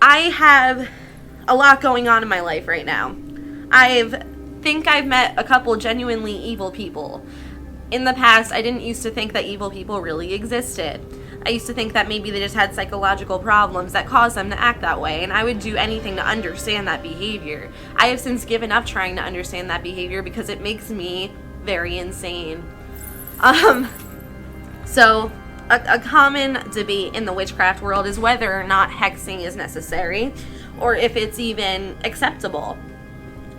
I have a lot going on in my life right now. Think I've met a couple genuinely evil people. In the past, I didn't used to think that evil people really existed. I used to think that maybe they just had psychological problems that caused them to act that way, and I would do anything to understand that behavior. I have since given up trying to understand that behavior because it makes me very insane. So a common debate in the witchcraft world is whether or not hexing is necessary, or if it's even acceptable.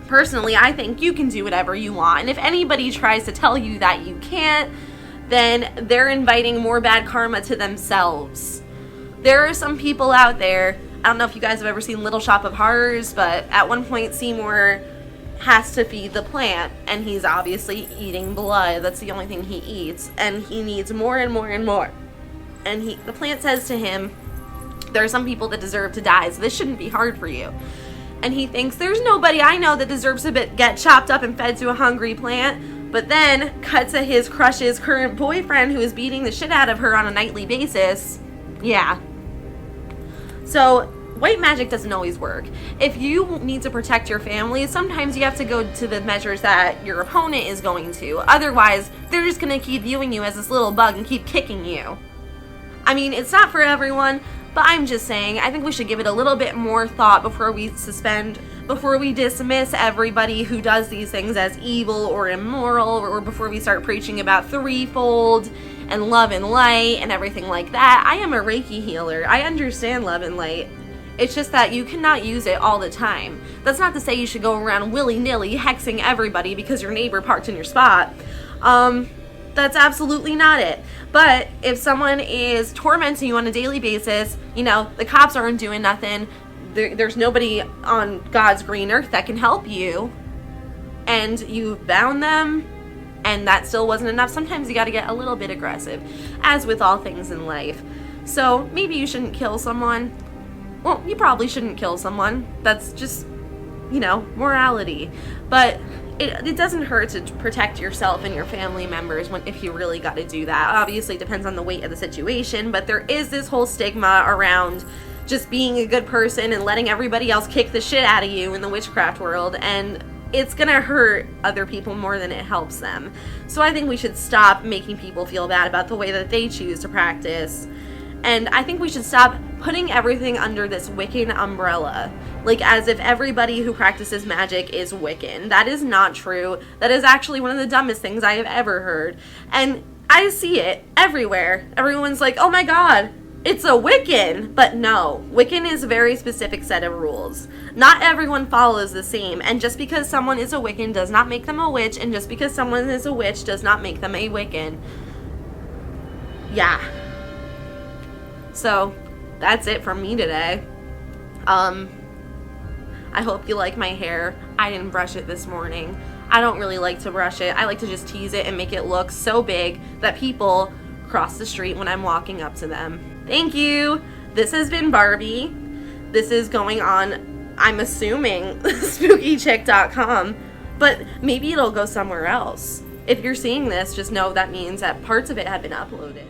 Personally, I think you can do whatever you want, and if anybody tries to tell you that you can't, then they're inviting more bad karma to themselves. There are some people out there, I don't know if you guys have ever seen Little Shop of Horrors, but at one point Seymour has to feed the plant, and he's obviously eating blood. That's the only thing he eats, and he needs more and more and more. And the plant says to him, there are some people that deserve to die, so this shouldn't be hard for you. And he thinks, there's nobody I know that deserves to get chopped up and fed to a hungry plant. But then cuts at his crush's current boyfriend, who is beating the shit out of her on a nightly basis. Yeah. So white magic doesn't always work. If you need to protect your family, sometimes you have to go to the measures that your opponent is going to. Otherwise, they're just going to keep viewing you as this little bug and keep kicking you. I mean, it's not for everyone, but I'm just saying, I think we should give it a little bit more thought before we dismiss everybody who does these things as evil or immoral, or before we start preaching about threefold and love and light and everything like that. I am a Reiki healer. I understand love and light. It's just that you cannot use it all the time. That's not to say you should go around willy-nilly hexing everybody because your neighbor parked in your spot. That's absolutely not it. But if someone is tormenting you on a daily basis, the cops aren't doing nothing, there's nobody on God's green earth that can help you, and you've bound them, and that still wasn't enough, sometimes you gotta get a little bit aggressive, as with all things in life. So maybe you shouldn't kill someone. Well, you probably shouldn't kill someone. That's just, morality. But it doesn't hurt to protect yourself and your family members if you really got to do that. Obviously, it depends on the weight of the situation, but there is this whole stigma around just being a good person and letting everybody else kick the shit out of you in the witchcraft world, and it's gonna hurt other people more than it helps them. So I think we should stop making people feel bad about the way that they choose to practice. And I think we should stop putting everything under this Wiccan umbrella. Like, as if everybody who practices magic is Wiccan. That is not true. That is actually one of the dumbest things I have ever heard. And I see it everywhere. Everyone's like, oh my god, it's a Wiccan. But no, Wiccan is a very specific set of rules. Not everyone follows the same. And just because someone is a Wiccan does not make them a witch. And just because someone is a witch does not make them a Wiccan. Yeah. So, that's it from me today. I hope you like my hair. I didn't brush it this morning. I don't really like to brush it. I like to just tease it and make it look so big that people cross the street when I'm walking up to them. Thank you. This has been Barby. This is going on, I'm assuming, spookychick.com, but maybe it'll go somewhere else. If you're seeing this, just know that means that parts of it have been uploaded.